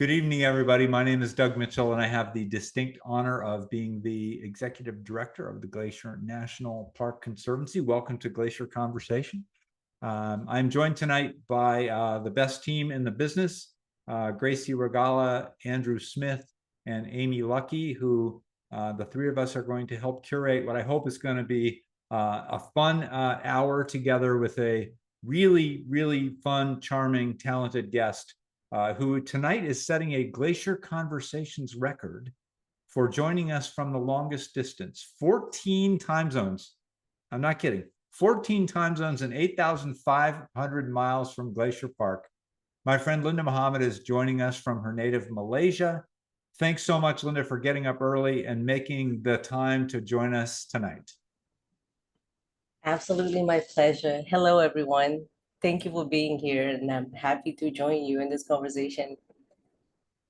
Good evening, everybody. My name is Doug Mitchell, and I have the distinct honor of being the executive director of the Glacier National Park Conservancy. Welcome to Glacier Conversation. I'm joined tonight by the best team in the business, Gracie Regala, Andrew Smith, and Amy Lucky, who the three of us are going to help curate what I hope is going to be a fun hour together with a really, really fun, charming, talented guest who tonight is setting a Glacier Conversations record for joining us from the longest distance, 14 time zones. I'm not kidding. 14 time zones and 8,500 miles from Glacier Park. My friend Linda Mohammad is joining us from her native Malaysia. Thanks so much, Linda, for getting up early and making the time to join us tonight. Absolutely my pleasure. Hello, everyone. Thank you for being here, and I'm happy to join you in this conversation.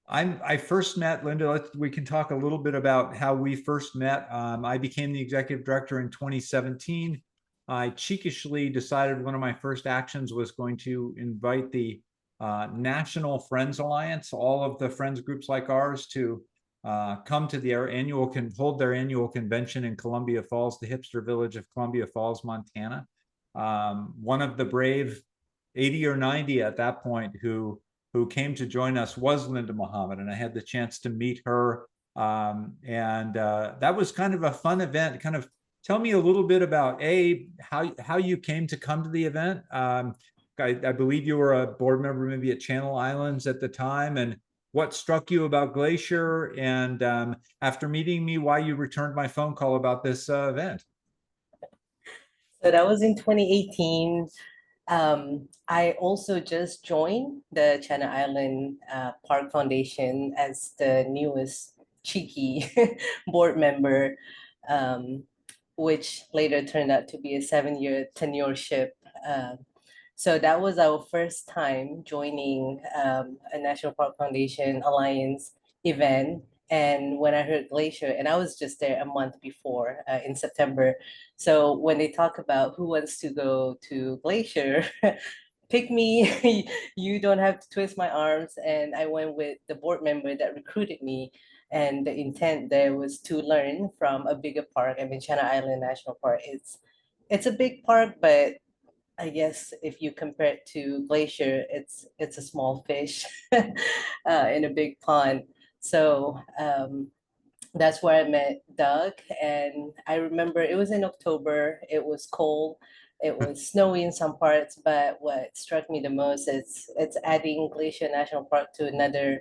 I first met Linda. We can talk a little bit about how we first met. I became the executive director in 2017. I cheekishly decided one of my first actions was going to invite the National Friends Alliance, all of the friends groups like ours, to come to their hold their annual convention in Columbia Falls, the hipster village of Columbia Falls, Montana. One of the brave 80 or 90 at that point who came to join us was Linda Mohammad, and I had the chance to meet her. That was kind of a fun event. Kind of tell me a little bit about how you came to come to the event. I believe you were a board member maybe at Channel Islands at the time, and what struck you about Glacier, and after meeting me, why you returned my phone call about this event. So that was in 2018. I also just joined the Channel Island Park Foundation as the newest cheeky board member, which later turned out to be a 7-year tenureship. So that was our first time joining a National Park Foundation Alliance event. And when I heard Glacier, and I was just there a month before in September. So when they talk about who wants to go to Glacier, pick me, you don't have to twist my arms. And I went with the board member that recruited me. And the intent there was to learn from a bigger park. I mean, Channel Island National Park, it's a big park, but I guess if you compare it to Glacier, it's a small fish in a big pond. So that's where I met Doug, and I remember it was in October. It was cold, it was snowy in some parts, but what struck me the most is it's adding Glacier National Park to another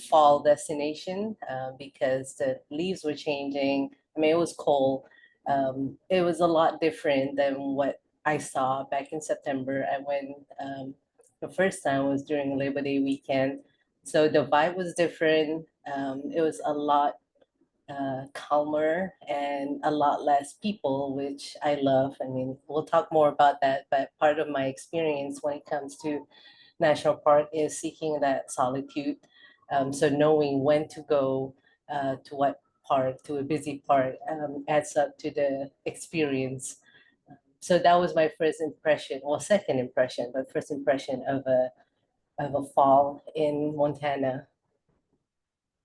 fall destination because the leaves were changing. I mean, it was cold. It was a lot different than what I saw back in September. I went the first time was during Labor Day weekend, so the vibe was different. It was a lot calmer and a lot less people, which I love. I mean, we'll talk more about that, but part of my experience when it comes to national park is seeking that solitude. So knowing when to go to what park, to a busy park, adds up to the experience. So that was my first impression, well, second impression, but first impression of a fall in Montana.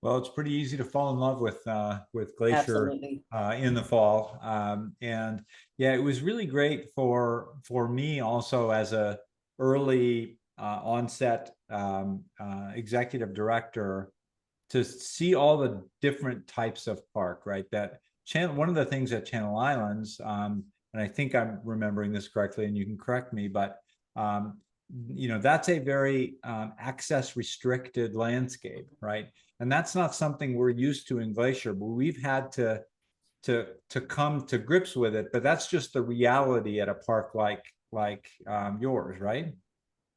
Well, it's pretty easy to fall in love with Glacier Absolutely. in the fall, and yeah, it was really great for me also as a early onset executive director to see all the different types of park. Right, that channel. One of the things at Channel Islands, and I think I'm remembering this correctly, and you can correct me, but that's a very access restricted landscape, right? And that's not something we're used to in Glacier, but we've had to come to grips with it. But that's just the reality at a park like yours, right?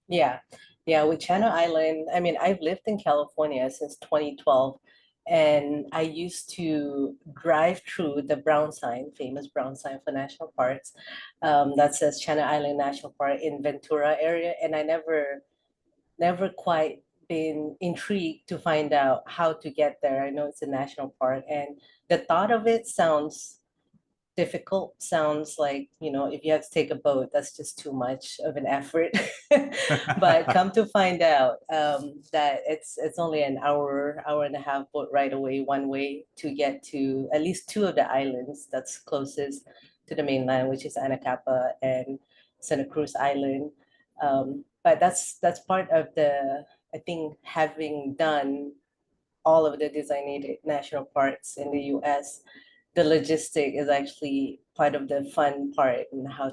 Yeah. Yeah, with Channel Island, I mean, I've lived in California since 2012, and I used to drive through the brown sign, famous brown sign for national parks, that says Channel Island National Park in Ventura area, and I never quite been intrigued to find out how to get there. I know it's a national park, and the thought of it sounds difficult. Sounds like, if you have to take a boat, that's just too much of an effort. But come to find out that it's only an hour and a half boat ride away one way to get to at least two of the islands that's closest to the mainland, which is Anacapa and Santa Cruz Island. But that's part of I think, having done all of the designated national parks in the US, the logistic is actually part of the fun part, and how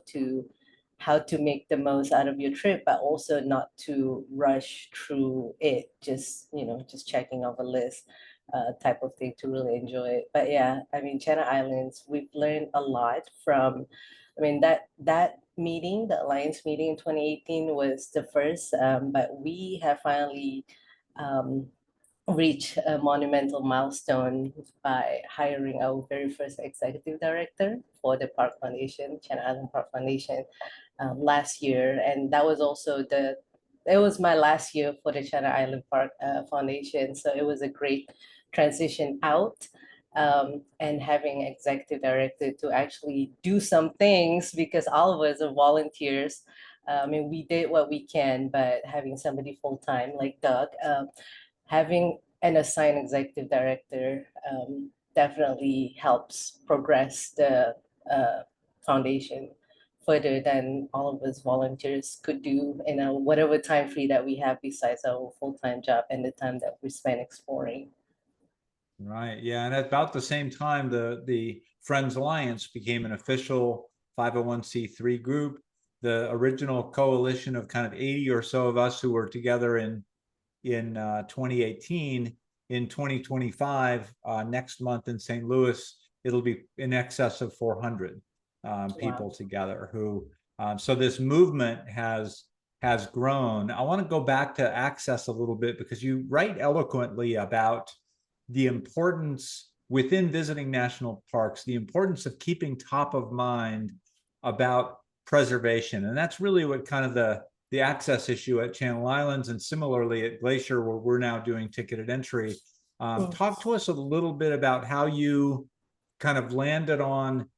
to make the most out of your trip, but also not to rush through it, just checking off a list type of thing to really enjoy it. But yeah, I mean, Channel Islands, we've learned a lot from, I mean, that meeting, the Alliance meeting in 2018 was the first, but we have finally um, reach a monumental milestone by hiring our very first executive director for the Park Foundation, Channel Island Park Foundation, last year. And that was also it was my last year for the Channel Island Park Foundation. So it was a great transition out. And having executive director to actually do some things, because all of us are volunteers. I mean, we did what we can, but having somebody full-time like Doug, having an assigned executive director definitely helps progress the foundation further than all of us volunteers could do in whatever time free that we have besides our full-time job and the time that we spend exploring. Right. Yeah. And at about the same time, the Friends Alliance became an official 501c3 group. The original coalition of kind of 80 or so of us who were together in 2018, in 2025, next month in St. Louis, it'll be in excess of 400 people together who, so this movement has grown. I want to go back to access a little bit, because you write eloquently about the importance within visiting national parks, the importance of keeping top of mind about preservation. And that's really what kind of the access issue at Channel Islands, and similarly at Glacier, where we're now doing ticketed entry. Talk to us a little bit about how you kind of landed on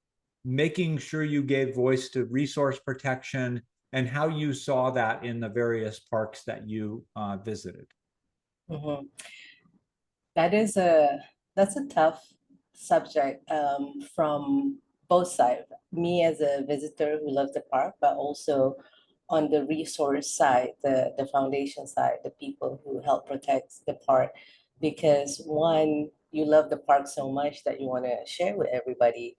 making sure you gave voice to resource protection, and how you saw that in the various parks that you visited. Mm-hmm. That's a tough subject from both sides. Me as a visitor who loves the park, but also on the resource side, the foundation side, the people who help protect the park. Because one, you love the park so much that you want to share with everybody.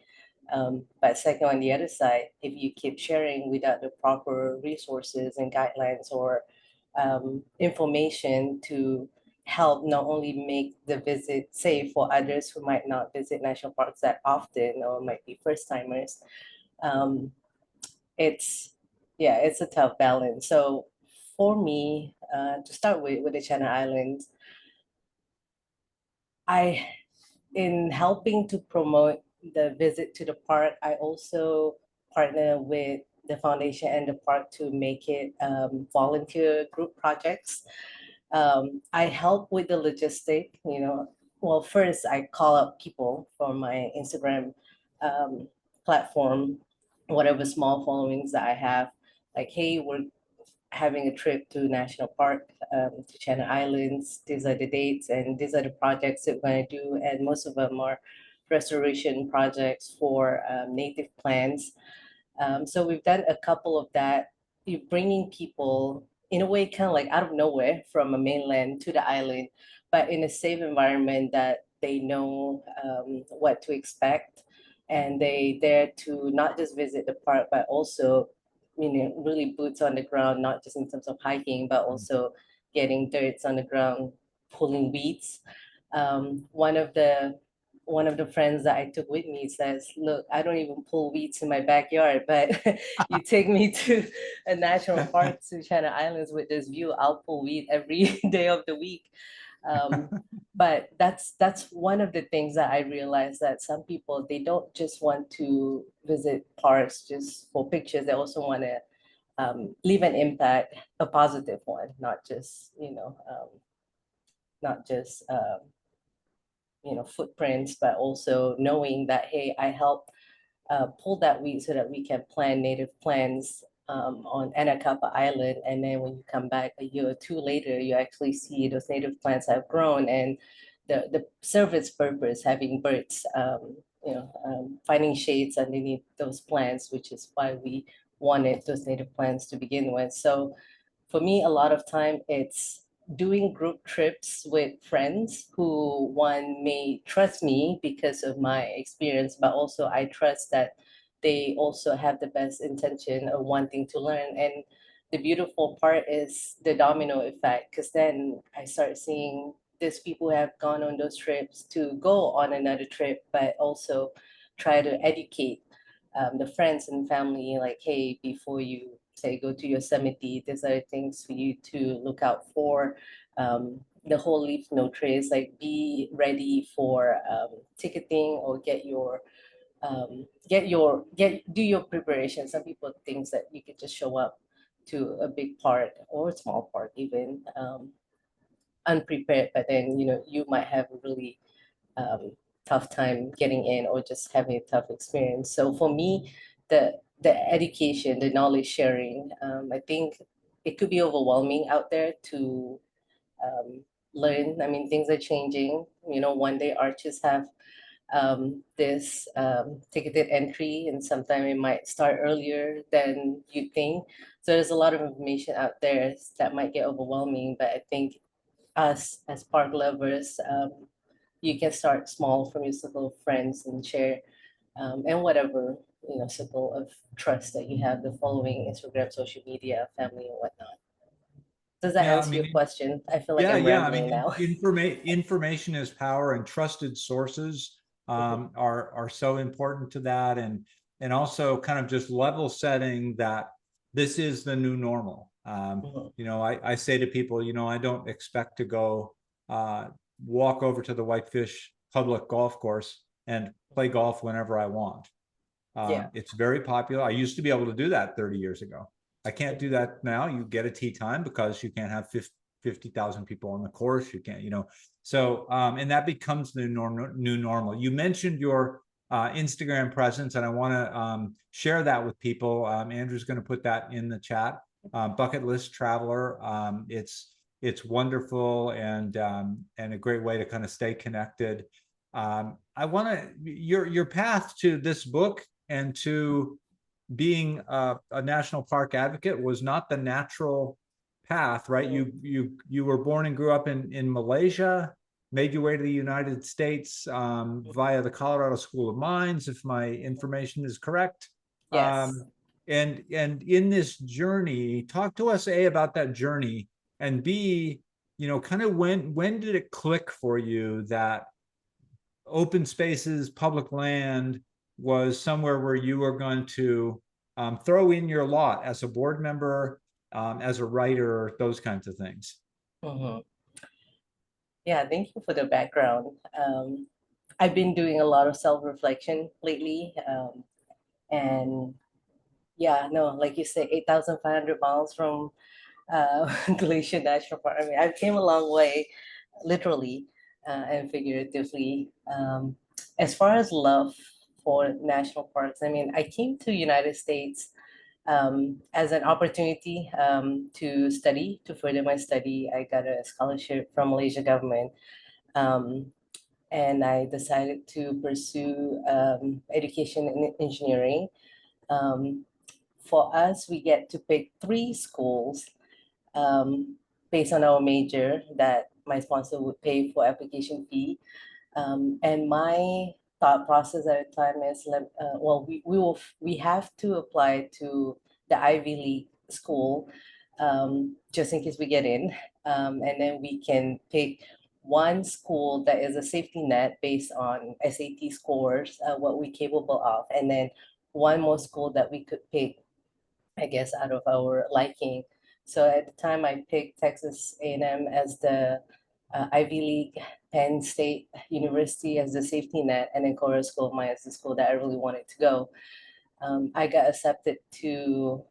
But second, on the other side, if you keep sharing without the proper resources and guidelines or information to help not only make the visit safe for others who might not visit national parks that often or might be first timers, it's it's a tough balance. So for me, to start with the Channel Islands, in helping to promote the visit to the park, I also partner with the foundation and the park to make it volunteer group projects. I help with the logistic, well, first I call up people from my Instagram platform, whatever small followings that I have, like, hey, we're having a trip to national park, to Channel Islands. These are the dates and these are the projects that we're going to do. And most of them are restoration projects for native plants. So we've done a couple of that. You're bringing people in a way kind of like out of nowhere from a mainland to the island, but in a safe environment that they know what to expect. And they there to not just visit the park, but also, really boots on the ground, not just in terms of hiking, but also getting dirts on the ground, pulling weeds. One of the friends that I took with me says, look, I don't even pull weeds in my backyard, but you take me to a national park, to Channel Islands with this view, I'll pull weed every day of the week. But that's one of the things that I realized, that some people, they don't just want to visit parks just for pictures. They also want to leave an impact, a positive one, not just, not just footprints, but also knowing that, hey, I helped pull that weed so that we can plant native plants on Anacapa Island. And then when you come back a year or two later, you actually see those native plants have grown and the serve its purpose, having birds, finding shades underneath those plants, which is why we wanted those native plants to begin with. So for me, a lot of time it's doing group trips with friends who one may trust me because of my experience, but also I trust that they also have the best intention of wanting to learn. And the beautiful part is the domino effect, because then I start seeing these people who have gone on those trips to go on another trip, but also try to educate the friends and family, like, hey, before you say go to Yosemite, these are things for you to look out for. The whole leaf no trace, like be ready for ticketing or do your preparation. Some people think that you could just show up to a big park or a small park even unprepared, but then you might have a really um, tough time getting in or just having a tough experience. So for me, the education, the knowledge sharing, I think it could be overwhelming out there to learn. I mean, things are changing. One day arches have this ticketed entry, and sometimes it might start earlier than you think. So there's a lot of information out there that might get overwhelming, but I think us as park lovers, you can start small from your circle of friends and share, and whatever circle of trust that you have, the following, Instagram, social media, family, and whatnot. Does that Yeah, I answer your mean, question? I feel like yeah, I'm yeah. I rambling mean, now. information is power, and trusted sources are so important to that, and also kind of just level setting that this is the new normal. Mhm. I say to people, I don't expect to go walk over to the Whitefish public golf course and play golf whenever I want. Yeah. It's very popular. I used to be able to do that 30 years ago. I can't Yeah. do that now. You get a tee time because you can't have 50,000 people on the course. You can't, So, and that becomes the new normal. You mentioned your Instagram presence, and I want to share that with people. Andrew's going to put that in the chat. Bucket List Traveler. It's wonderful and a great way to kind of stay connected. I want to your path to this book and to being a national park advocate was not the natural path, right? You were born and grew up in Malaysia, made your way to the United States via the Colorado School of Mines, if my information is correct. Yes. And in this journey, talk to us about that journey, and B, kind of when did it click for you that open spaces, public land was somewhere where you were going to throw in your lot as a board member, as a writer, those kinds of things. Mhm. Yeah, thank you for the background. I've been doing a lot of self-reflection lately, and yeah, no, like you said, 8,500 miles from Glacier National Park. I mean, I've came a long way, literally and figuratively. As far as love for national parks, I mean, I came to United States as an opportunity to study, to further my study. I got a scholarship from Malaysia government, um, and I decided to pursue education in engineering. Um, for us, we get to pick three schools um, based on our major that my sponsor would pay for application fee. And my thought process at the time is, well, we have to apply to the Ivy League school just in case we get in, and then we can pick one school that is a safety net based on SAT scores, what we're capable of, and then one more school that we could pick, I guess, out of our liking. So at the time, I picked Texas A&M as the Ivy League, Penn State University as the safety net, and then Colorado School of Mines as the school that I really wanted to go. I got accepted to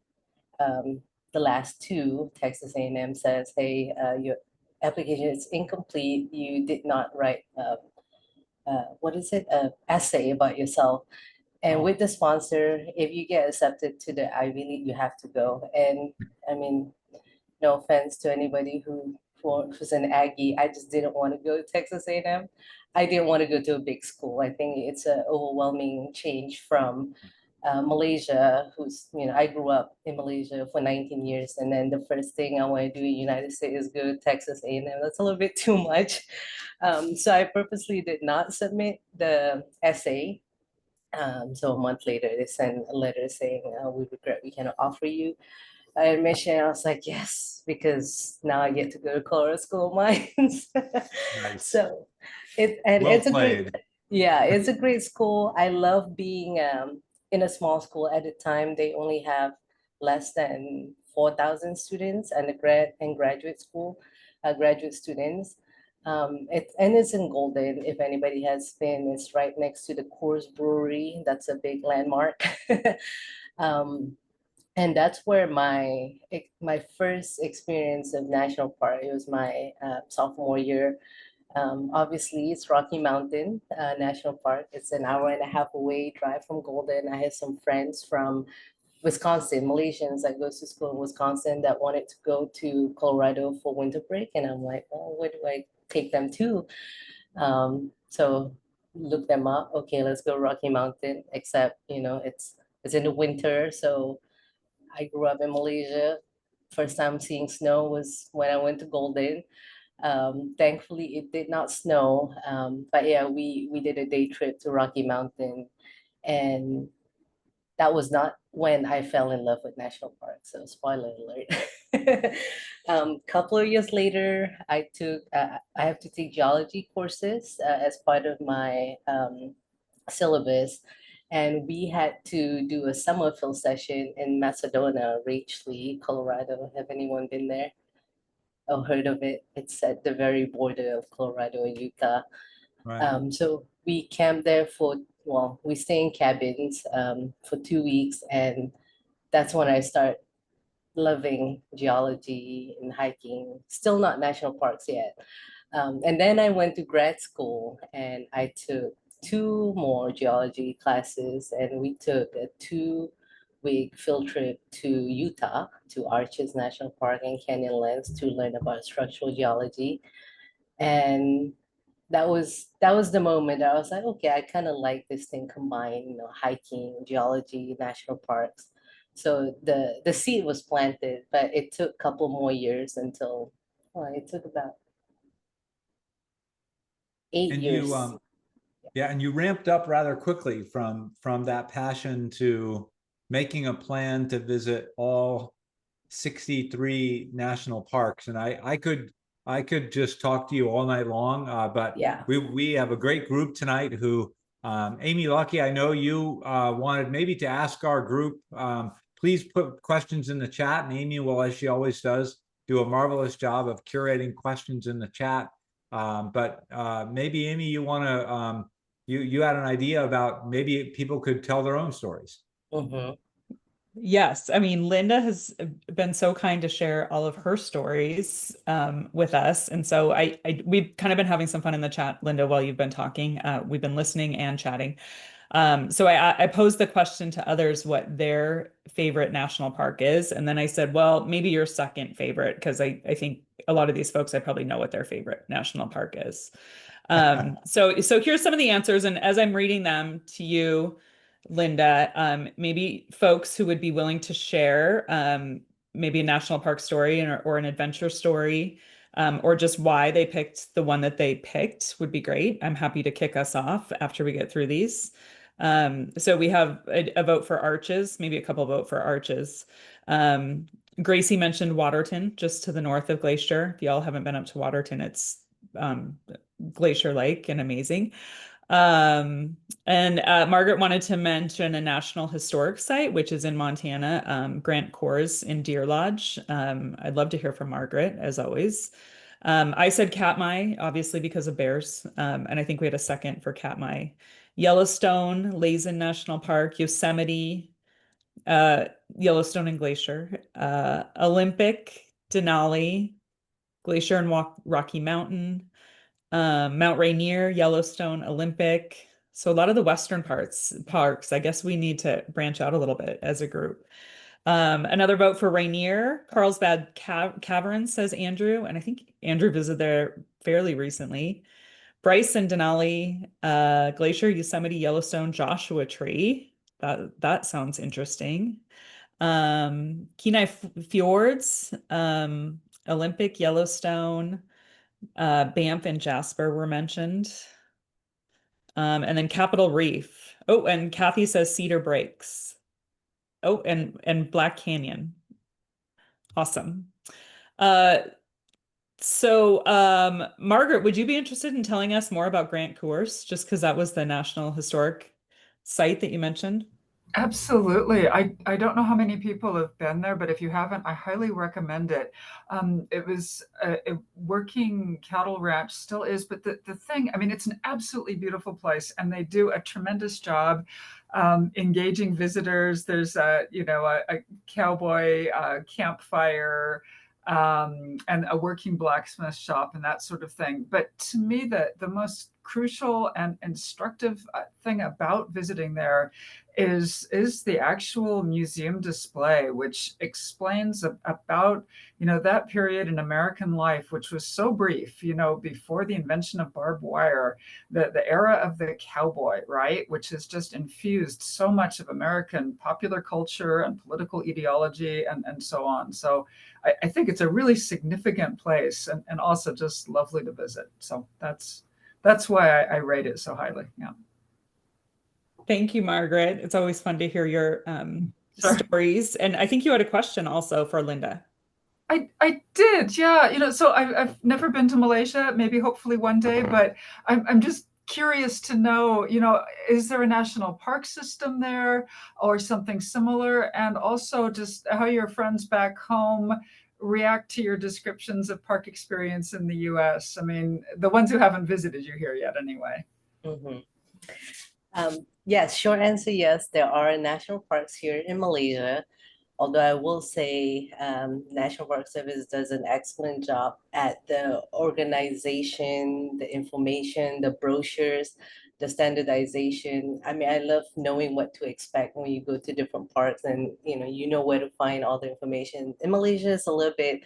the last two. Texas A&M says, hey, your application is incomplete. You did not write, what is it, essay about yourself. And Oh, with the sponsor, if you get accepted to the Ivy League, you have to go. And I mean, no offense to anybody who's an Aggie, I just didn't want to go to Texas A&M. I didn't want to go to a big school. I think it's an overwhelming change from Malaysia, I grew up in Malaysia for 19 years, and then the first thing I want to do in the United States is go to Texas A&M. That's a little bit too much. So I purposely did not submit the essay. So a month later, they sent a letter saying, we regret we cannot offer you admission. I was like, yes, because now I get to go to Colorado School of Mines. nice. So it's Well a great, played. yeah, it's a great school. I love being in a small school. At the time, they only have less than 4,000 students, undergrad and graduate school, graduate students. It's in Golden. If anybody has been, it's right next to the Coors Brewery. That's a big landmark. Um, and that's where my first experience of national park. It was my sophomore year. Obviously, it's Rocky Mountain National Park. It's an hour and a half away drive from Golden. I have some friends from Wisconsin, Malaysians that goes to school in Wisconsin that wanted to go to Colorado for winter break, and I'm like, oh, where do I take them to? So look them up. Okay, let's go Rocky Mountain. Except it's in the winter, so I grew up in Malaysia. First time seeing snow was when I went to Golden. Thankfully, it did not snow. But yeah, we did a day trip to Rocky Mountain, and that was not when I fell in love with national parks. So spoiler alert. Couple of years later, I have to take geology courses as part of my syllabus. And we had to do a summer field session in Macedonia, Rachley, Colorado. Have anyone been there or heard of it? It's at the very border of Colorado and Utah. Right. So we camped there we stay in cabins for 2 weeks. And that's when I start loving geology and hiking. Still not national parks yet. And then I went to grad school and I took two more geology classes, and we took a 2-week field trip to Utah to Arches National Park and Canyonlands to learn about structural geology. And that was the moment I was like, okay, I kind of like this thing combined, hiking, geology, national parks. So the seed was planted, but it took a couple more years until, well, it took about eight And you years. yeah, and you ramped up rather quickly from that passion to making a plan to visit all 63 national parks. And I could just talk to you all night long, but Yeah. we have a great group tonight who Amy Lucky, I know you wanted maybe to ask our group. Please put questions in the chat, and Amy will, as she always does, do a marvelous job of curating questions in the chat. But maybe Amy, you want to you had an idea about maybe people could tell their own stories. Mm-hmm. Yes, I mean, Linda has been so kind to share all of her stories with us. And so we've kind of been having some fun in the chat, Linda, while you've been talking. We've been listening and chatting. So I posed the question to others what their favorite national park is. And then I said, well, maybe your second favorite, because I think a lot of these folks, I probably know what their favorite national park is. So here's some of the answers. And as I'm reading them to you, Linda, maybe folks who would be willing to share maybe a national park story or an adventure story, or just why they picked the one that they picked would be great. I'm happy to kick us off after we get through these. So we have a vote for Arches, maybe a couple vote for Arches. Gracie mentioned Waterton, just to the north of Glacier. If y'all haven't been up to Waterton, it's Glacier Lake and amazing. And Margaret wanted to mention a National Historic Site, which is in Montana, Grant Corps in Deer Lodge. I'd love to hear from Margaret, as always. I said Katmai, obviously because of bears, and I think we had a second for Katmai. Yellowstone, Lazen National Park, Yosemite, Yellowstone and Glacier, Olympic, Denali, Glacier and Rocky Mountain, Mount Rainier, Yellowstone, Olympic, So a lot of the western parks, I guess we need to branch out a little bit as a group. Another vote for Rainier, Carlsbad Caverns, says Andrew, and I think Andrew visited there fairly recently. Bryce and Denali, Glacier, Yosemite, Yellowstone, Joshua Tree. That sounds interesting. Kenai Fjords, Olympic, Yellowstone, Banff and Jasper were mentioned. And then Capitol Reef. Oh, and Kathy says Cedar Breaks. Oh, and Black Canyon. Awesome. Margaret, would you be interested in telling us more about Grant Course, just because that was the National Historic Site that you mentioned? Absolutely. I don't know how many people have been there, but if you haven't, I highly recommend it. It was a working cattle ranch, still is, but the thing, I mean, it's an absolutely beautiful place, and they do a tremendous job engaging visitors. There's a cowboy campfire, and a working blacksmith shop and that sort of thing. But to me, the most crucial and instructive thing about visiting there is the actual museum display, which explains about that period in American life, which was so brief, before the invention of barbed wire, the era of the cowboy, right, which has just infused so much of American popular culture and political ideology and so on. So I think it's a really significant place, and also just lovely to visit. So that's why I rate it so highly. Yeah. Thank you, Margaret. It's always fun to hear your Sure. stories. And I think you had a question also for Linda. I did, yeah. So I've never been to Malaysia, maybe hopefully one day, but I'm just curious to know, is there a national park system there or something similar? And also just how your friends back home react to your descriptions of park experience in the US. I mean, the ones who haven't visited you here yet anyway. Mhm. Yes, short answer, yes, there are national parks here in Malaysia. Although I will say National Park Service does an excellent job at the organization, the information, the brochures, the standardization. I mean, I love knowing what to expect when you go to different parks, and you know where to find all the information. In Malaysia, it's a little bit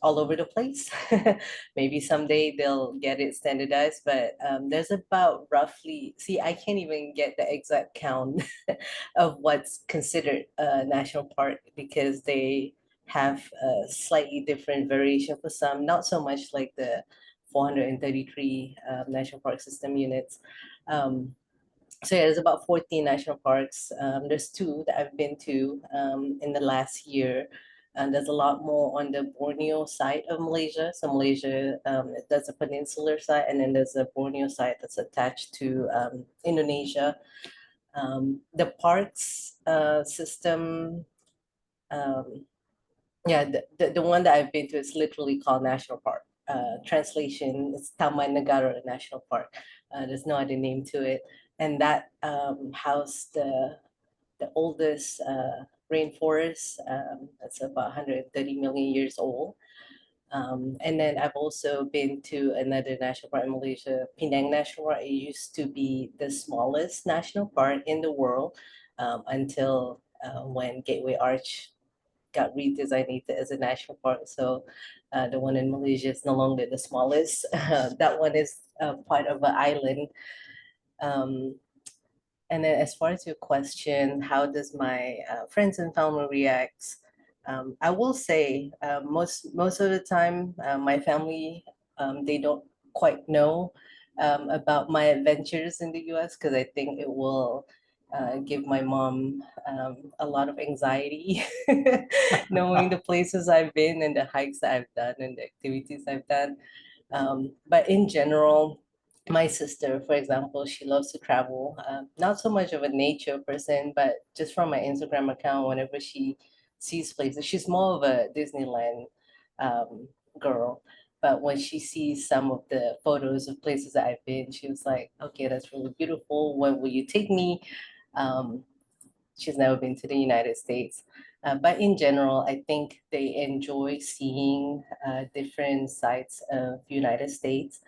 all over the place. Maybe someday they'll get it standardized, but there's about roughly, see, I can't even get the exact count of what's considered a national park, because they have a slightly different variation for some, not so much like the 433 national park system units. So yeah, there's about 14 national parks. There's 2 that I've been to in the last year. And there's a lot more on the Borneo side of Malaysia. So Malaysia, there's a peninsular side, and then there's a Borneo side that's attached to Indonesia. The parks system, yeah, the one that I've been to is literally called National Park. Translation is Taman Negara National Park. There's no other name to it. And that housed the oldest rainforest. That's about 130 million years old. And then I've also been to another national park in Malaysia, Penang National Park. It used to be the smallest national park in the world until when Gateway Arch got redesignated as a national park. So the one in Malaysia is no longer the smallest. That one is part of an island. And then as far as your question, how does my friends and family react? I will say most of the time, my family, they don't quite know about my adventures in the US, because I think it will give my mom a lot of anxiety knowing the places I've been and the hikes that I've done and the activities I've done. But in general, my sister, for example, she loves to travel. Not so much of a nature person, but just from my Instagram account, whenever she sees places, she's more of a Disneyland girl. But when she sees some of the photos of places that I've been, she was like, okay, that's really beautiful. When will you take me? She's never been to the United States. But in general, I think they enjoy seeing different sides of United States.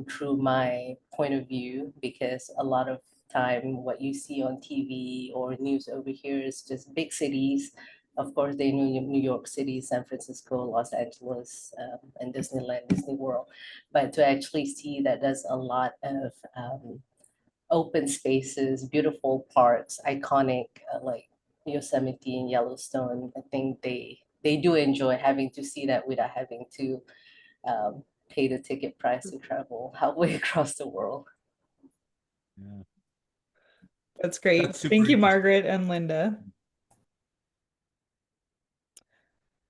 through my point of view, because a lot of time what you see on TV or news over here is just big cities. Of course, they know New York City, San Francisco, Los Angeles, and Disneyland, Disney World. But to actually see that there's a lot of open spaces, beautiful parks, iconic like Yosemite and Yellowstone, I think they do enjoy having to see that without having to pay the ticket price to travel halfway across the world. Yeah. That's great. That's super Thank you, interesting. Margaret and Linda.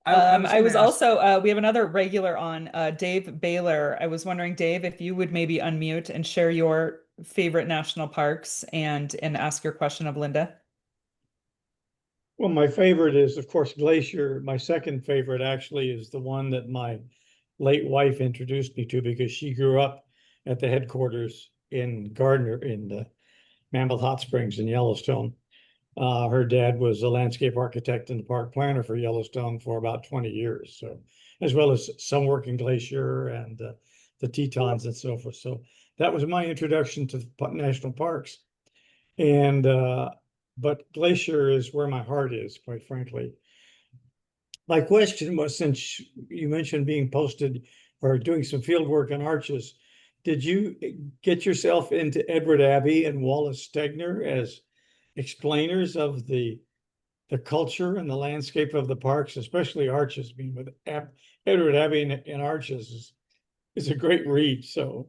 I was also, we have another regular on, Dave Baylor. I was wondering, Dave, if you would maybe unmute and share your favorite national parks and ask your question of Linda. Well, my favorite is, of course, Glacier. My second favorite actually is the one that my late wife introduced me to because she grew up at the headquarters in Gardner in the Mammoth Hot Springs in Yellowstone. Her dad was a landscape architect and park planner for Yellowstone for about 20 years. So, as well as some work in Glacier and the Tetons and so forth. So that was my introduction to the national parks. And but Glacier is where my heart is, quite frankly. My question was, since you mentioned being posted or doing some field work on arches, did you get yourself into Edward Abbey and Wallace Stegner as explainers of the culture and the landscape of the parks, especially arches? I mean, with Edward Abbey and arches is a great read. So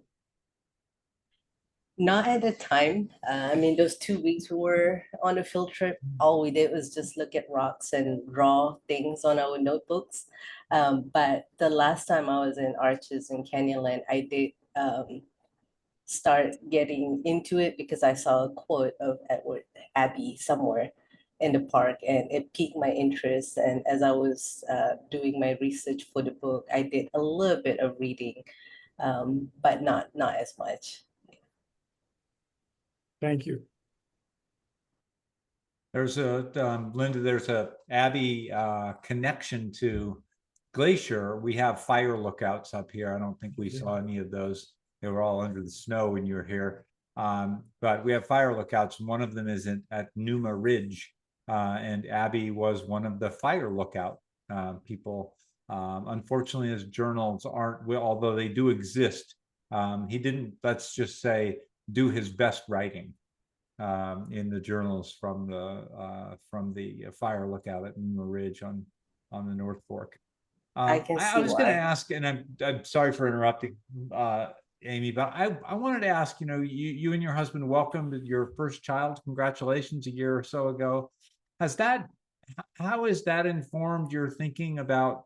Not at the time. I mean, those 2 weeks we were on a field trip, all we did was just look at rocks and draw things on our notebooks. But the last time I was in Arches in Canyonland, I did start getting into it because I saw a quote of Edward Abbey somewhere in the park, and it piqued my interest. And as I was doing my research for the book, I did a little bit of reading, but not as much. thank you. There's Linda, there's a Abbey connection to Glacier. We have fire lookouts up here. I don't think we saw any of those. They were all under the snow when you were here. But we have fire lookouts, and one of them is at Numa Ridge. And Abbey was one of the fire lookout people. Unfortunately, his journals aren't, although they do exist, he didn't, let's just say, do his best writing in the journals from the fire lookout at Numa Ridge on the North Fork. I can I see was going to why. ask, and I'm sorry for interrupting, Amy, but I wanted to ask, you and your husband welcomed your first child. Congratulations, a year or so ago. How has that informed your thinking about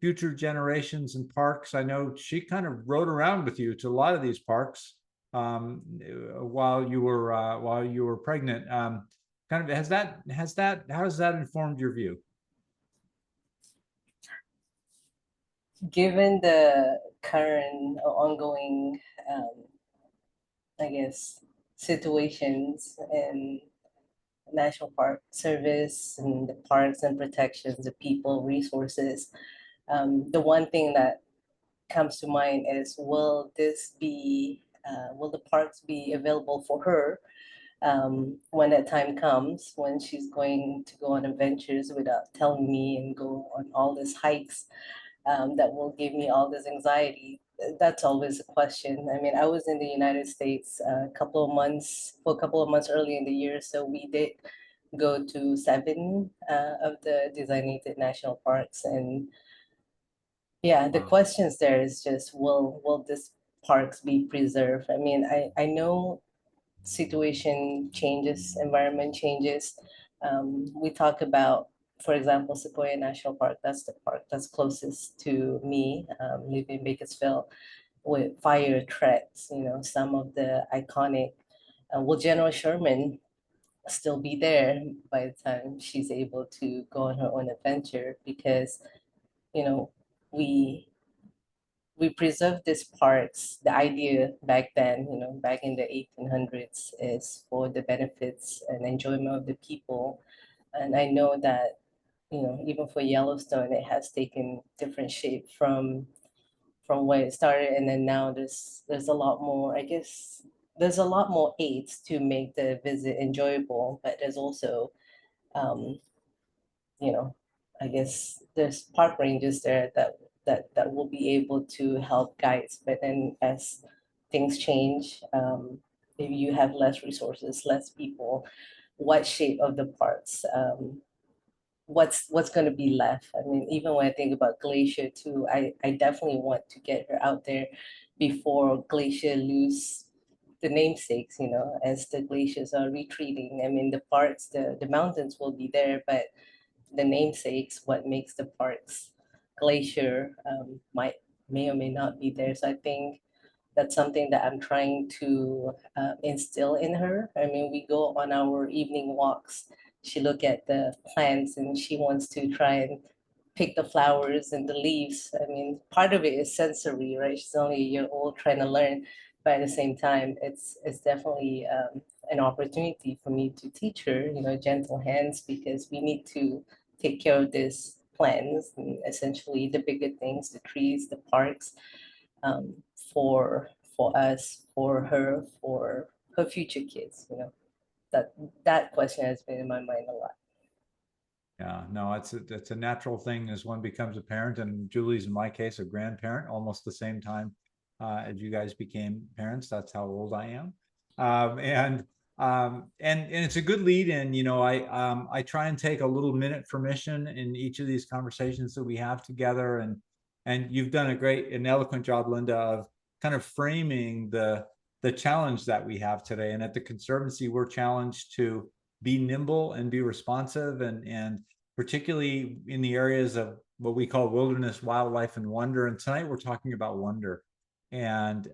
future generations and parks? I know she kind of rode around with you to a lot of these parks while you were pregnant. Kind of how has that informed your view? Given the current ongoing, I guess, situations in National Park Service and the parks and protections, the people, resources, the one thing that comes to mind is, will the parks be available for her when that time comes, when she's going to go on adventures without telling me and go on all these hikes that will give me all this anxiety? That's always a question. I mean, I was in the United States for a couple of months early in the year, so we did go to 7 of the designated national parks. And yeah, the questions there is just, will this parks be preserved? I mean, I know situation changes, environment changes. We talk about, for example, Sequoia National Park. That's the park that's closest to me, live in Bakersfield, with fire threats. Some of the iconic. Will General Sherman still be there by the time she's able to go on her own adventure? Because we preserve these parks. The idea back then, back in the 1800s, is for the benefits and enjoyment of the people. And I know that, even for Yellowstone, it has taken different shape from from where it started, and then now there's a lot more, I guess there's a lot more aids to make the visit enjoyable, but there's also you know, I guess there's park rangers there that will be able to help guides. But then as things change, maybe you have less resources, less people, what shape of the parks, what's going to be left. I mean, even when I think about Glacier too, I definitely want to get her out there before Glacier lose the namesakes, you know, as the glaciers are retreating. I mean, the parks, the mountains will be there, but the namesakes, what makes the parks Glacier, may or may not be there. So I think that's something that I'm trying to instill in her. I mean, we go on our evening walks. She look at the plants and she wants to try and pick the flowers and the leaves. I mean, part of it is sensory, right? She's only a year old trying to learn, but at the same time, it's definitely an opportunity for me to teach her, you know, gentle hands, because we need to take care of these plants and essentially the bigger things, the trees, the parks, for us, for her future kids. You know, that question has been in my mind a lot. Yeah, no, it's a natural thing as one becomes a parent, and Julie's, in my case, a grandparent, almost the same time as you guys became parents. That's how old I am. And it's a good lead in. You know, I try and take a little minute for mission in each of these conversations that we have together, and you've done a great and eloquent job, Linda, of kind of framing the challenge that we have today. And at the Conservancy, we're challenged to be nimble and be responsive, and particularly in the areas of what we call wilderness, wildlife, and wonder. And tonight we're talking about wonder. And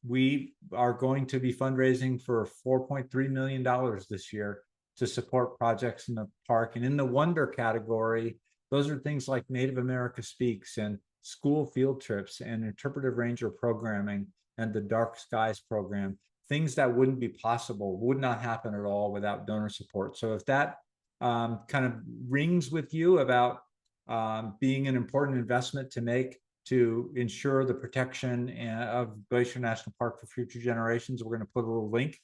we are going to be fundraising for $4.3 million this year to support projects in the park. And in the wonder category, those are things like Native America Speaks and school field trips and interpretive ranger programming and the Dark Skies program. Things that wouldn't be possible, would not happen at all without donor support. So if that kind of rings with you about being an important investment to make to ensure the protection of Glacier National Park for future generations, we're going to put a little link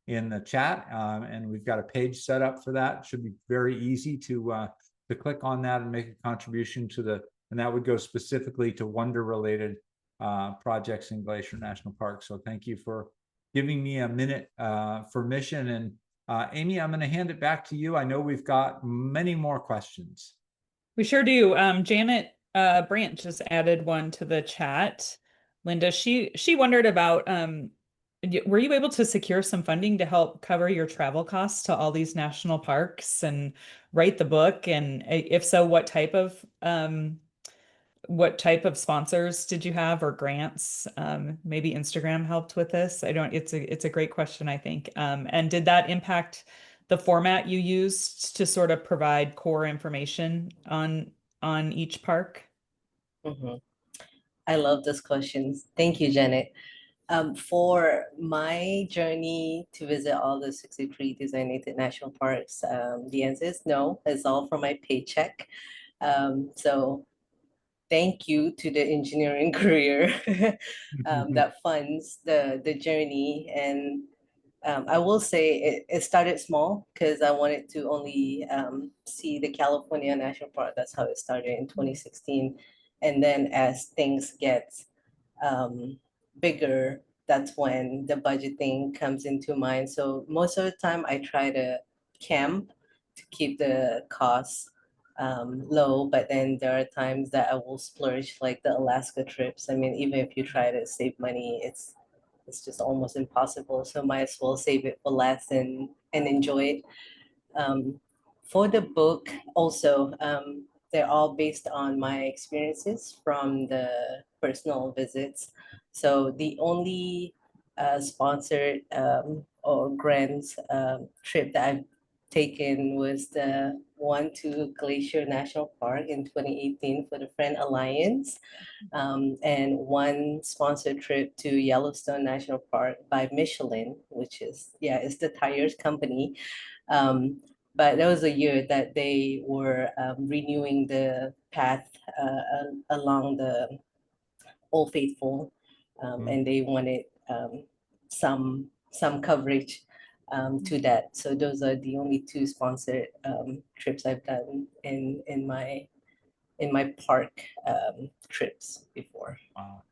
in the chat, and we've got a page set up for that. It should be very easy to click on that and make a contribution to and that would go specifically to wonder related projects in Glacier National Park. So thank you for giving me a minute for mission. And Amy, I'm going to hand it back to you. I know we've got many more questions. We sure do. Janet Brandt just added one to the chat. Linda, she wondered about, were you able to secure some funding to help cover your travel costs to all these national parks and write the book? And if so, what type of sponsors did you have, or grants? Maybe Instagram helped with this. It's a great question, I think. And did that impact the format you used to sort of provide core information on each park? Mm-hmm. I love those questions. Thank you, Janet. For my journey to visit all the 63 designated national parks, the answer is no. It's all from my paycheck. So thank you to the engineering career that funds the journey. And I will say it started small because I wanted to only see the California National Park. That's how it started in 2016. And then as things get bigger, that's when the budgeting comes into mind. So most of the time I try to camp to keep the costs low, but then there are times that I will splurge, like the Alaska trips. I mean, even if you try to save money, it's just almost impossible. So might as well save it for less and enjoy it. For the book, also, they're all based on my experiences from the personal visits. So the only sponsored or grants trip that I've taken was the one to Glacier National Park in 2018 for the Friend Alliance, and one sponsored trip to Yellowstone National Park by Michelin, which is, it's the tires company. But that was a year that they were renewing the path along Old Faithful, and they wanted some coverage to that. So those are the only two sponsored trips I've done in my park trips before. Wow.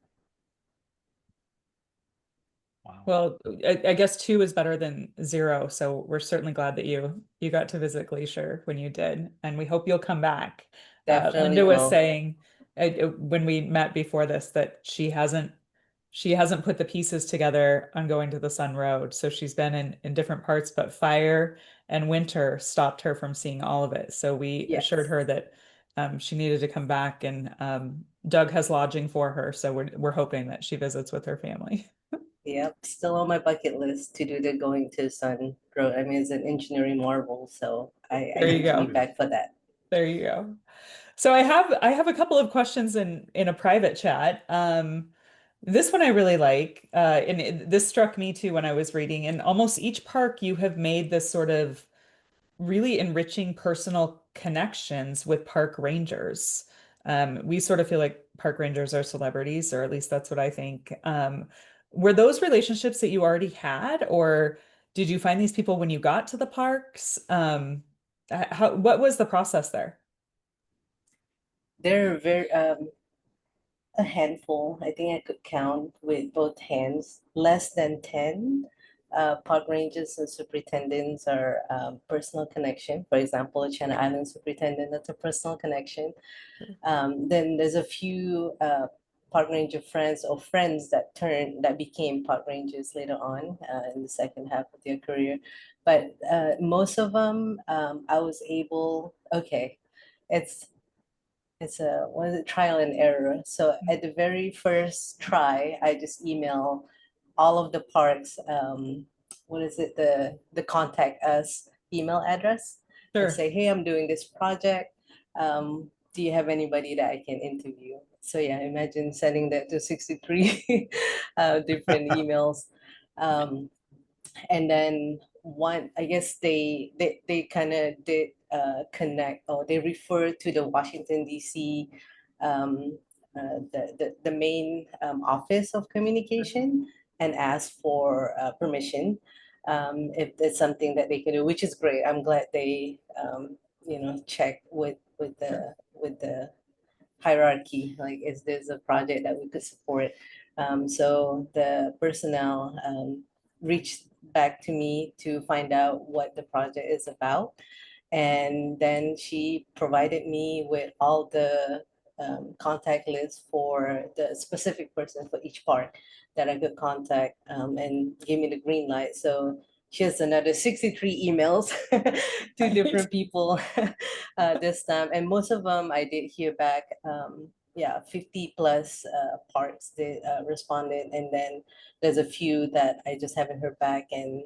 Wow. Well, I guess 2 is better than 0, so we're certainly glad that you got to visit Glacier when you did, and we hope you'll come back. Definitely Linda was will. saying when we met before this that she hasn't put the pieces together on going to the Sun Road, so she's been in different parts, but fire and winter stopped her from seeing all of it. So we Yes. assured her that she needed to come back, and Doug has lodging for her, so we're hoping that she visits with her family. Yep, still on my bucket list to do the going to Sun Road. I mean, it's an engineering marvel, so I There you need to go. be back for that. There you go. So I have a couple of questions in a private chat. This one I really like, and this struck me too when I was reading. In almost each park, you have made this sort of really enriching personal connections with park rangers. We sort of feel like park rangers are celebrities, or at least that's what I think. Were those relationships that you already had, or did you find these people when you got to the parks? What was the process there? They're very a handful. I think I could count with both hands, less than 10. Park rangers and superintendents are personal connection. For example, a Channel Island superintendent, that's a personal connection. Then there's a few park ranger friends or friends that became park rangers later on in the second half of their career. But most of them, I was able, okay, it's what is it, trial and error. So at the very first try, I just email all of the parks, what is it, the contact us email address, and Sure. say, hey, I'm doing this project. Do you have anybody that I can interview? So yeah, imagine sending that to 63 different emails. And then one, I guess they kind of did connect, or they refer to the Washington DC, the main office of communication, and ask for permission if there's something that they can do, which is great. I'm glad they check with the hierarchy, like, is this a project that we could support? So the personnel reached back to me to find out what the project is about. And then she provided me with all the contact lists for the specific person for each part that I could contact, and give me the green light. So she has another 63 emails to different people this time. And most of them I did hear back. Yeah, 50 plus parts they responded. And then there's a few that I just haven't heard back, and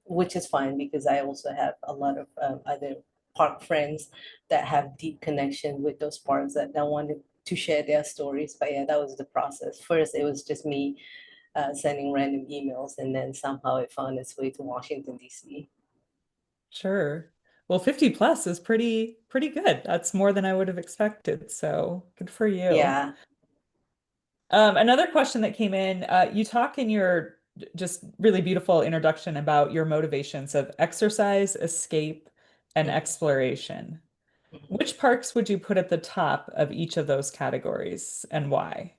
which is fine, because I also have a lot of other park friends that have deep connection with those parks that I wanted to share their stories. But yeah, that was the process. First, it was just me sending random emails, and then somehow it found its way to Washington, DC. Sure. Well, 50 plus is pretty good. That's more than I would have expected. So good for you. Yeah. Another question that came in, you talk in your just really beautiful introduction about your motivations of exercise, escape, and exploration. Which parks would you put at the top of each of those categories, and why?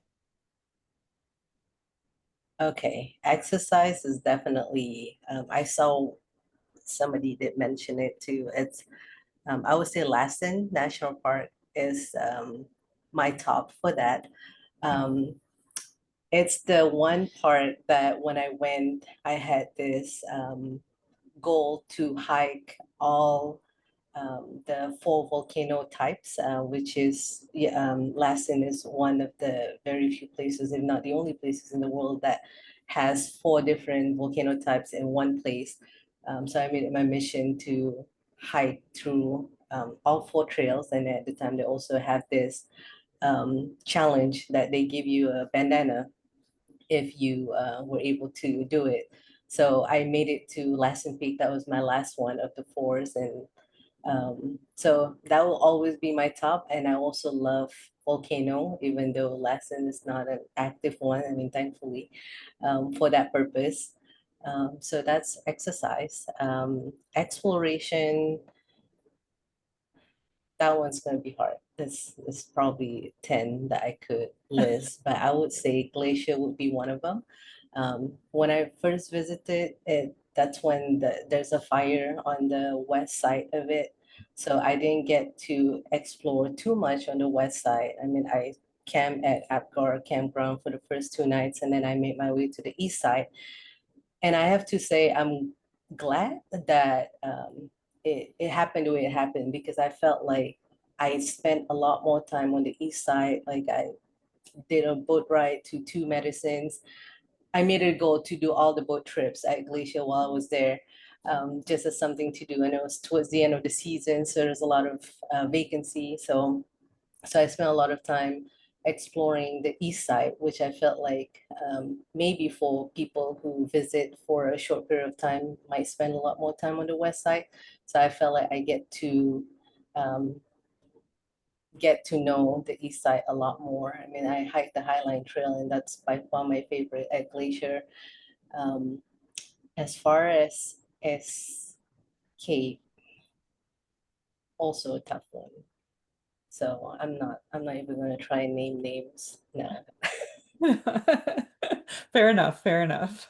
Okay, exercise is definitely, I saw somebody did mention it too. It's, I would say Lassen National Park is my top for that. It's the one part that when I went, I had this goal to hike all the 4 volcano types, which is, Lassen is one of the very few places, if not the only places in the world, that has 4 different volcano types in one place. So I made it my mission to hike through all 4 trails. And at the time, they also have this challenge that they give you a bandana if you were able to do it. So I made it to Lassen Peak. That was my last one of the 4s. And So that will always be my top. And I also love volcano, even though Lassen is not an active one. I mean, thankfully, for that purpose. So that's exercise. Exploration, that one's going to be hard. There's probably 10 that I could list, but I would say Glacier would be one of them. When I first visited it, that's when there's a fire on the west side of it. So I didn't get to explore too much on the west side. I mean, I camped at Apgar campground for the first 2 nights, and then I made my way to the east side. And I have to say, I'm glad that it happened the way it happened, because I felt like I spent a lot more time on the east side. Like I did a boat ride to Two Medicines. I made it a goal to do all the boat trips at Glacier while I was there, just as something to do. And it was towards the end of the season, so there's a lot of vacancy. So I spent a lot of time exploring the east side, which I felt like maybe for people who visit for a short period of time might spend a lot more time on the west side. So I felt like I um, get to know the east side a lot more. I mean, I hiked the Highline Trail, and that's by far my favorite at Glacier. As far as escape, also a tough one. So I'm not even gonna try and name names. No. Fair enough, fair enough.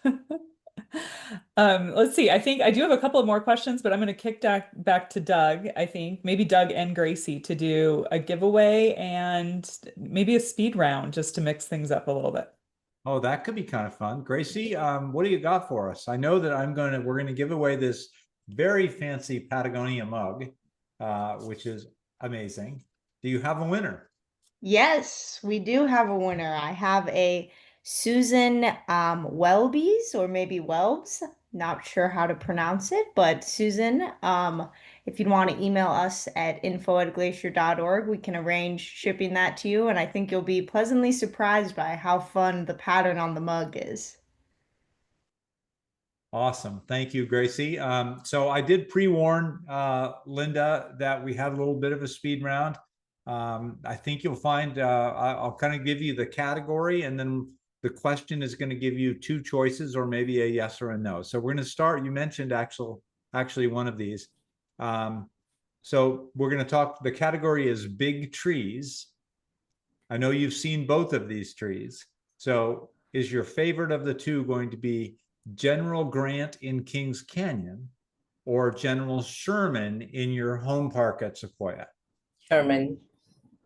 Let's see. I think I do have a couple of more questions, but I'm going to kick back to Doug. I think maybe Doug and Gracie to do a giveaway and maybe a speed round just to mix things up a little bit. Oh, that could be kind of fun. Gracie, what do you got for us? I know that we're gonna give away this very fancy Patagonia mug, which is amazing. Do you have a winner? Yes, we do have a winner. I have a Susan Welby's, or maybe Welbs. Not sure how to pronounce it, but Susan, if you'd want to email us at info@glacier.org, we can arrange shipping that to you, and I think you'll be pleasantly surprised by how fun the pattern on the mug is. Awesome. Thank you, Gracie. So I did pre-warn Linda that we had a little bit of a speed round. I think you'll find I'll kind of give you the category, and then the question is going to give you two choices, or maybe a yes or a no. So we're going to start. You mentioned actually one of these. So we're going to talk. The category is big trees. I know you've seen both of these trees. So is your favorite of the two going to be General Grant in Kings Canyon or General Sherman in your home park at Sequoia? Sherman.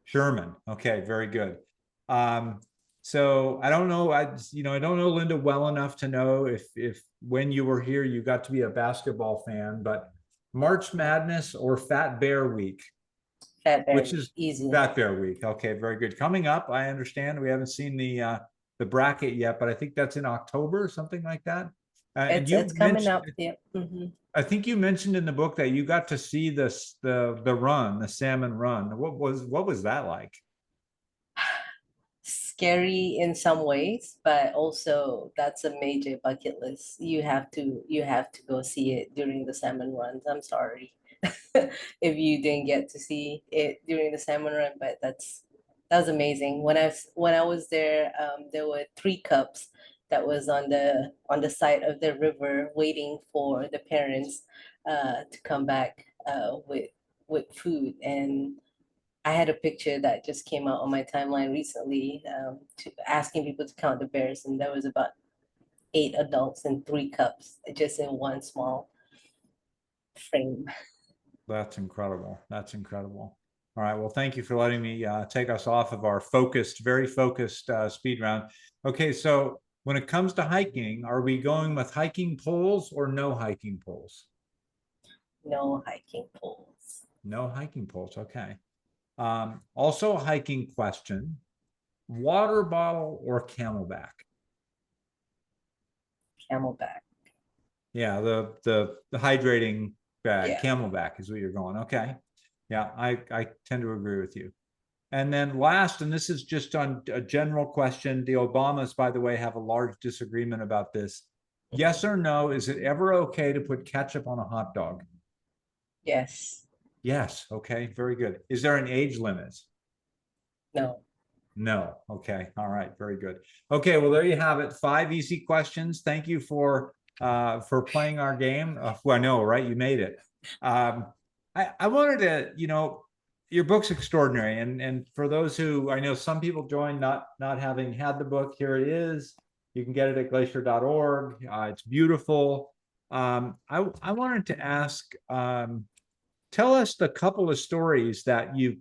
Sherman. Okay, very good. So I don't know. I don't know Linda well enough to know if when you were here you got to be a basketball fan, but March Madness or Fat Bear Week? Fat Bear. Which is easy. Fat Bear Week. Okay, very good. Coming up, I understand we haven't seen the bracket yet, but I think that's in October, something like that. It's coming up. Yeah. I think you mentioned in the book that you got to see the run, the salmon run. What was that like? Scary in some ways, but also that's a major bucket list. You have to go see it during the salmon runs. I'm sorry if you didn't get to see it during the salmon run, but that was amazing. When I was there, there were 3 cups that was on the side of the river waiting for the parents to come back with food. And I had a picture that just came out on my timeline recently, asking people to count the bears, and there was about 8 adults and 3 cups just in one small frame. That's incredible. That's incredible. All right. Well, thank you for letting me take us off of our very focused speed round. Okay. So when it comes to hiking, are we going with hiking poles or no hiking poles? No hiking poles. No hiking poles. Okay. Also a hiking question, water bottle or Camelback? Camelback. Yeah, the hydrating bag, Yeah. Camelback is what you're going. Okay. Yeah, I tend to agree with you. And then last, and this is just on a general question, the Obamas, by the way, have a large disagreement about this. Yes or no, is it ever okay to put ketchup on a hot dog? Yes. Yes. Okay. Very good. Is there an age limit? No. No. Okay. All right. Very good. Okay. Well, there you have it. 5 easy questions. Thank you for playing our game. Well, I know, right? You made it. I wanted to, your book's extraordinary, and for those who, I know some people joined not having had the book. Here it is. You can get it at glacier.org. It's beautiful. I wanted to ask, tell us the couple of stories that you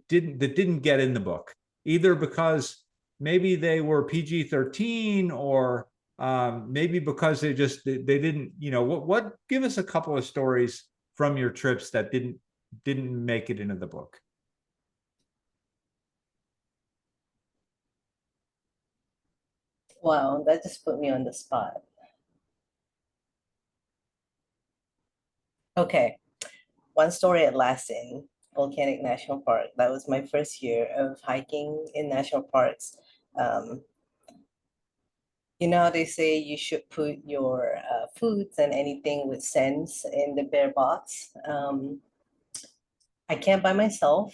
didn't get in the book, either because maybe they were PG-13 or maybe because they didn't, what give us a couple of stories from your trips that didn't make it into the book. Wow, that just put me on the spot. Okay, one story at Lassen Volcanic National Park. That was my first year of hiking in national parks. You know how they say you should put your foods and anything with scents in the bear box. I camp by myself.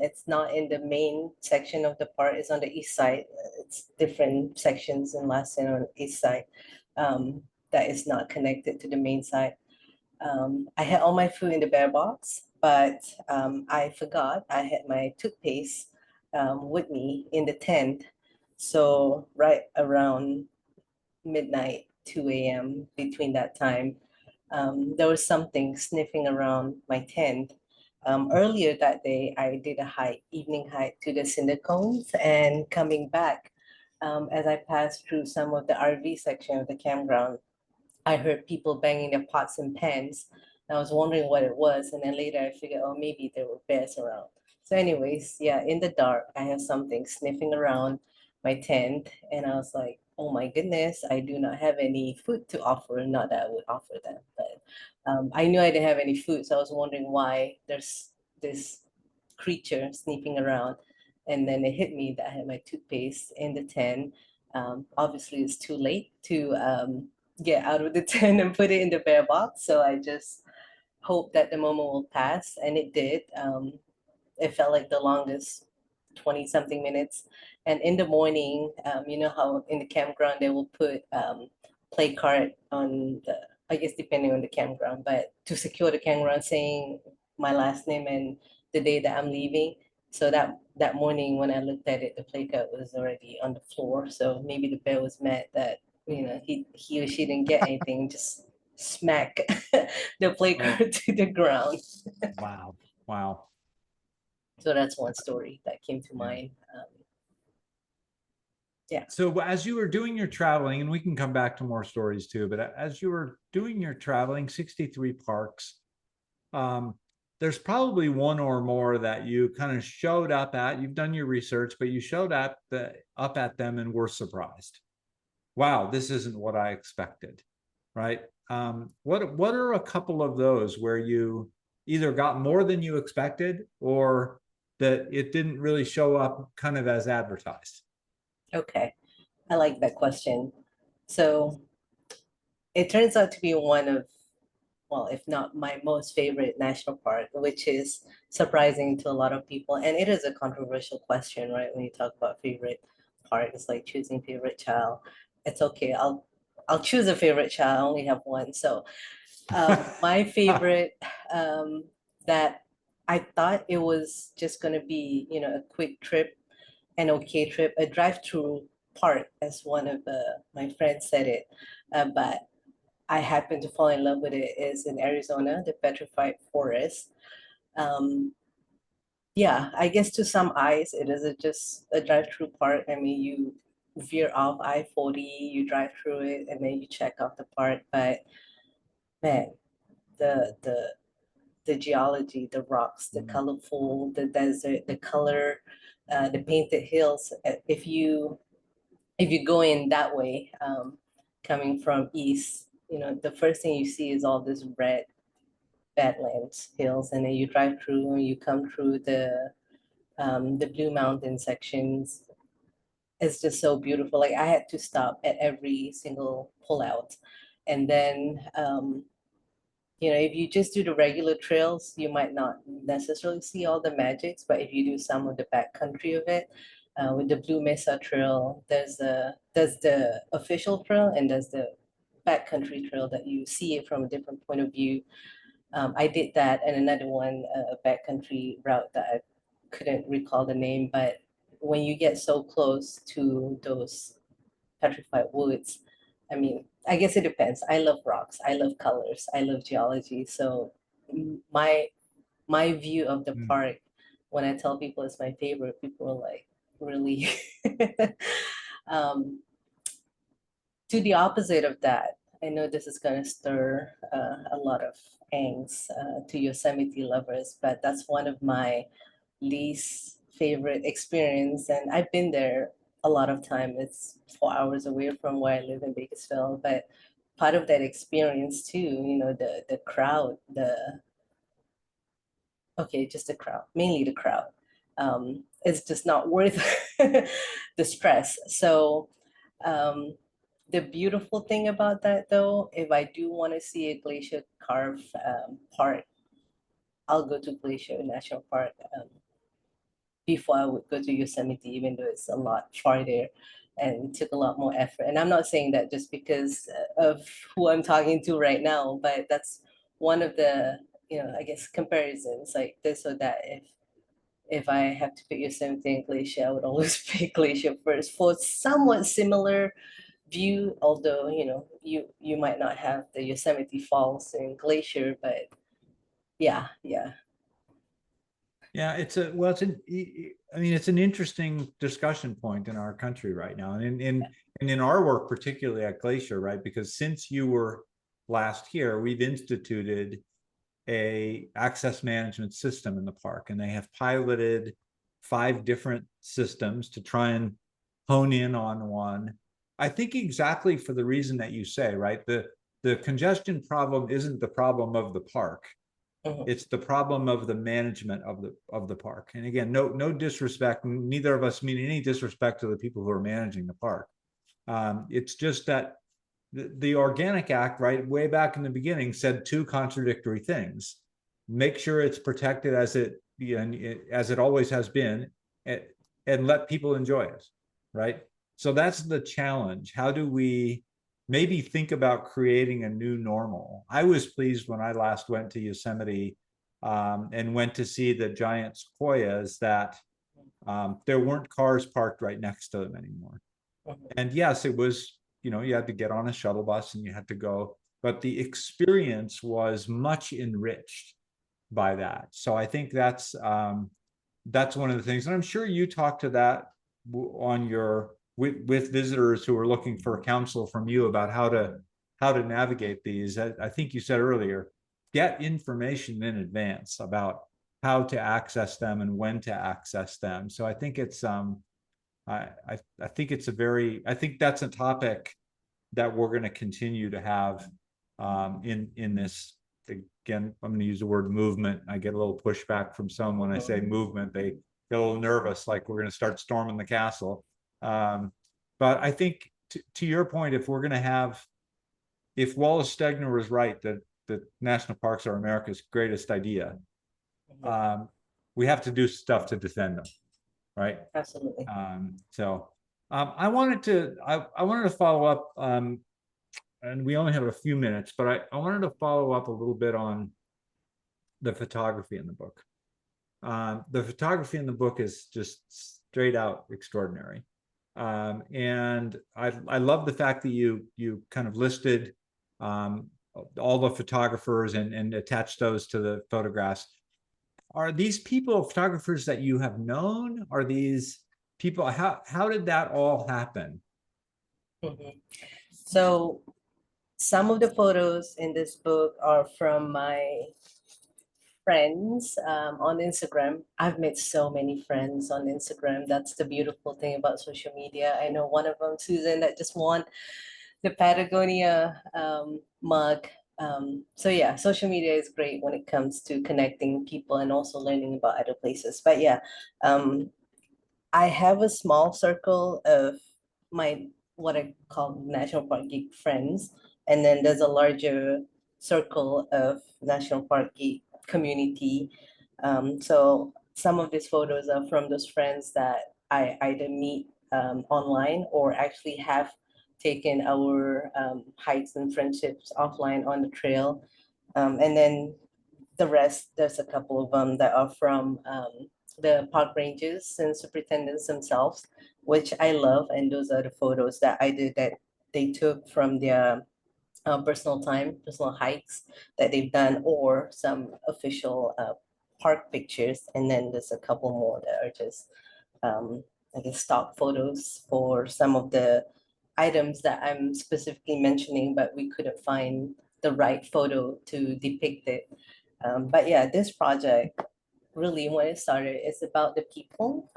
It's not in the main section of the park. It's on the east side. It's different sections in Lassen on the east side that is not connected to the main side. I had all my food in the bear box, but I forgot I had my toothpaste with me in the tent. So right around midnight, 2 a.m., between that time, there was something sniffing around my tent. Earlier that day, I did a evening hike to the cinder cones, and coming back, as I passed through some of the RV section of the campground, I heard people banging their pots and pans. And I was wondering what it was, and then later I figured, oh, maybe there were bears around. So, anyways, yeah, in the dark, I have something sniffing around my tent, and I was like, oh my goodness, I do not have any food to offer. Not that I would offer them, but I knew I didn't have any food, so I was wondering why there's this creature sneaking around. And then it hit me that I had my toothpaste in the tent. Obviously, it's too late to get out of the tent and put it in the bear box. So I just hope that the moment will pass, and it did. It felt like the longest 20 something minutes. And in the morning, you know how in the campground they will put play card on the, I guess depending on the campground, but to secure the campground saying my last name and the day that I'm leaving. So that morning when I looked at it, the play card was already on the floor. So maybe the bear was mad that he or she didn't get anything, just smack the play card to the ground. Wow. Wow. So that's one story that came to mind. Yeah. So as you were doing your traveling, and we can come back to more stories too, but as you were doing your traveling, 63 parks, there's probably one or more that you kind of showed up at. You've done your research, but you showed up at them and were surprised. Wow, this isn't what I expected, right? What are a couple of those where you either got more than you expected or that it didn't really show up kind of as advertised? Okay, I like that question. So it turns out to be one of, well, if not my most favorite national park, which is surprising to a lot of people. And it is a controversial question, right? When you talk about favorite park, it's like choosing favorite child. It's okay. I'll choose a favorite child. I only have one. So my favorite that I thought it was just gonna be, a quick trip, an okay trip, a drive-through park, as one of my friends said it. But I happened to fall in love with it is in Arizona, the Petrified Forest. Um, yeah, I guess to some eyes, it is just a drive-through park. I mean, you veer off I-40, you drive through it, and then you check out the park. But man, the the geology, the rocks, the colorful, the desert, the color, the painted hills. If you go in that way, coming from east, the first thing you see is all this red Badlands hills, and then you drive through and you come through the Blue Mountain sections. It's just so beautiful. Like I had to stop at every single pullout, and then You know, if you just do the regular trails, you might not necessarily see all the magics, but if you do some of the backcountry of it, with the Blue Mesa Trail, there's the official trail and there's the backcountry trail that you see it from a different point of view. I did that, and another one, a backcountry route that I couldn't recall the name, but when you get so close to those petrified woods, I mean, I guess it depends. I love rocks, I love colors, I love geology. So my view of the Mm. park, when I tell people it's my favorite, people are like, really? um, to the opposite of that, I know this is going to stir a lot of angst to Yosemite lovers, but that's one of my least favorite experience. And I've been there a lot of time. It's 4 hours away from where I live in Bakersfield, but part of that experience too, you know, the crowd, just the crowd, mainly the crowd. It's just not worth the stress. So the beautiful thing about that though, if I do want to see a glacier carve part, I'll go to Glacier National Park before I would go to Yosemite, even though it's a lot farther and took a lot more effort. And I'm not saying that just because of who I'm talking to right now, but that's one of the, you know, I guess comparisons like this or that. If I have to pick Yosemite and Glacier, I would always pick Glacier first for somewhat similar view, although, you know, you might not have the Yosemite Falls and Glacier, but yeah. Yeah, I mean, it's an interesting discussion point in our country right now, and in our work, particularly at Glacier, right? Because since you were last here, we've instituted a access management system in the park, and they have piloted 5 different systems to try and hone in on one. I think exactly for the reason that you say, right? The congestion problem isn't the problem of the park. It's the problem of the management of the park. And again, no disrespect. Neither of us mean any disrespect to the people who are managing the park. It's just that the Organic Act, right, way back in the beginning, said 2 contradictory things: make sure it's protected as it always has been, and let people enjoy it, right? So that's the challenge. How do we maybe think about creating a new normal? I was pleased when I last went to Yosemite and went to see the giant sequoias that there weren't cars parked right next to them anymore. And yes, it was, you know, you had to get on a shuttle bus and you had to go, but the experience was much enriched by that. So I think that's one of the things, and I'm sure you talk to that on your with visitors who are looking for counsel from you about how to navigate these. I think you said earlier, get information in advance about how to access them and when to access them. So I think it's I think it's I think that's a topic that we're going to continue to have in this. Again, I'm going to use the word movement. I get a little pushback from some when I say movement. They get a little nervous, like we're going to start storming the castle. But I think to your point, if Wallace Stegner was right that national parks are America's greatest idea, we have to do stuff to defend them, right? Absolutely. I wanted to follow up, and we only have a few minutes, but I wanted to follow up a little bit on the photography in the book. The photography in the book is just straight out extraordinary. And I love the fact that you kind of listed all the photographers and attached those to the photographs. Are these people photographers that you have known? Are these people, how did that all happen? So some of the photos in this book are from my friends on Instagram. I've made so many friends on Instagram. That's the beautiful thing about social media. I know one of them, Susan, that just won the Patagonia mug. So yeah, social media is great when it comes to connecting people and also learning about other places. But yeah, I have a small circle of my what I call National Park Geek friends, and then there's a larger circle of National Park community. So some of these photos are from those friends that I either meet online or actually have taken our hikes and friendships offline on the trail. And then the rest, there's a couple of them that are from the park rangers and superintendents themselves, which I love. And those are the photos that I did that they took from their personal time, personal hikes that they've done, or some official park pictures. And then there's a couple more that are just, I guess, stock photos for some of the items that I'm specifically mentioning, but we couldn't find the right photo to depict it. But yeah, this project really, when it started, it's about the people.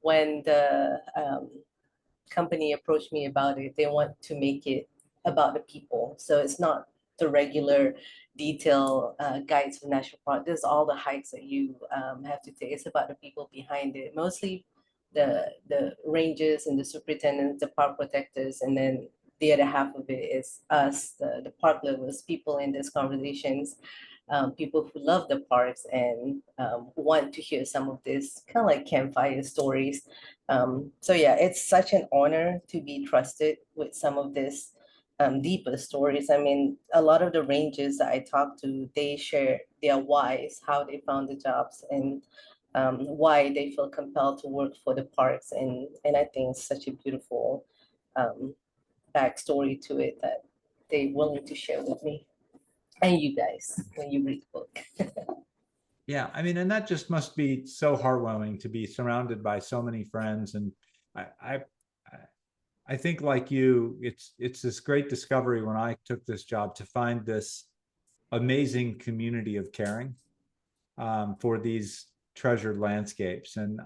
When the company approached me about it, they want to make it about the people. So it's not the regular detail guides for national park. There's all the hikes that you have to take. It's about the people behind it, mostly the rangers and the superintendents, the park protectors, and then the other half of it is us, the park lovers, people in these conversations, people who love the parks and want to hear some of this kind of like campfire stories. So yeah, it's such an honor to be trusted with some of this deeper stories. I mean, a lot of the rangers that I talk to, they share their whys, how they found the jobs, and why they feel compelled to work for the parks. And I think it's such a beautiful backstory to it that they're willing to share with me and you guys when you read the book. Yeah, I mean, and that just must be so heartwarming to be surrounded by so many friends. And I think, like you, it's this great discovery when I took this job to find this amazing community of caring for these treasured landscapes, and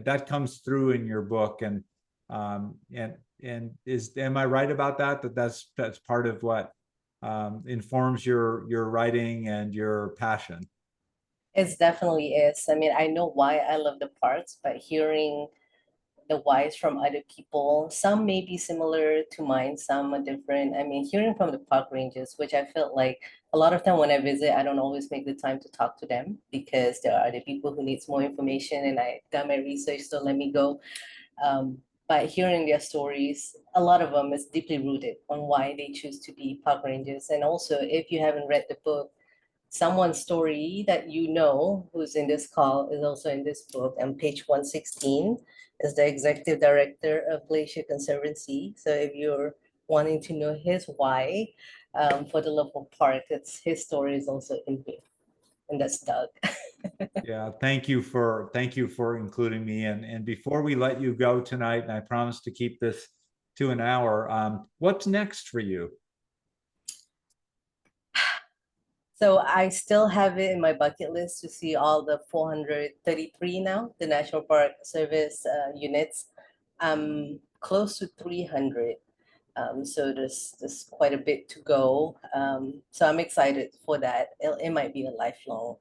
that comes through in your book. And am I right about that? That's part of what informs your writing and your passion. It definitely is. I mean, I know why I love the parks, but hearing the whys from other people, some may be similar to mine, some are different. I mean, hearing from the park rangers, which I felt like a lot of time when I visit, I don't always make the time to talk to them because there are other people who needs more information and I done my research, so let me go. But hearing their stories, a lot of them is deeply rooted on why they choose to be park rangers. And also, if you haven't read the book, someone's story that you know who's in this call is also in this book. And page 116 is the executive director of Glacier Conservancy. So if you're wanting to know his why for the local park, it's his story is also in here. And that's Doug. Yeah, thank you for including me. And before we let you go tonight, and I promise to keep this to an hour, what's next for you? So I still have it in my bucket list to see all the 433 now, the National Park Service units. I'm close to 300. So there's quite a bit to go. So I'm excited for that. It might be a lifelong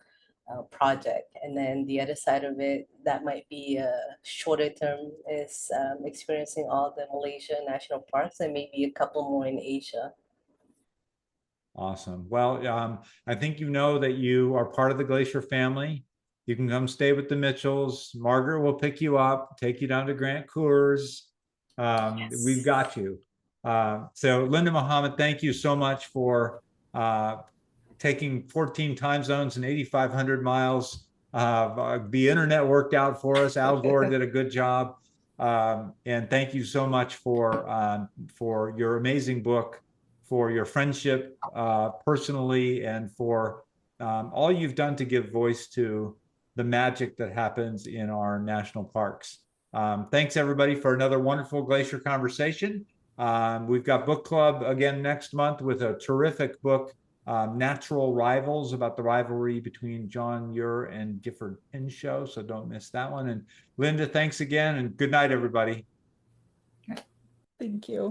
project. And then the other side of it, that might be a shorter term, is experiencing all the Malaysia national parks and maybe a couple more in Asia. Awesome. Well, I think you know that you are part of the Glacier family. You can come stay with the Mitchells. Margaret will pick you up, take you down to Grant Coors. Yes. We've got you. So Linda Mohammad, thank you so much for taking 14 time zones and 8,500 miles. The internet worked out for us. Al Gore did a good job. And thank you so much for your amazing book, for your friendship personally, and for all you've done to give voice to the magic that happens in our national parks. Thanks everybody for another wonderful Glacier Conversation. We've got book club again next month with a terrific book, Natural Rivals, about the rivalry between John Muir and Gifford Pinchot. So don't miss that one. And Linda, thanks again, and good night, everybody. Thank you.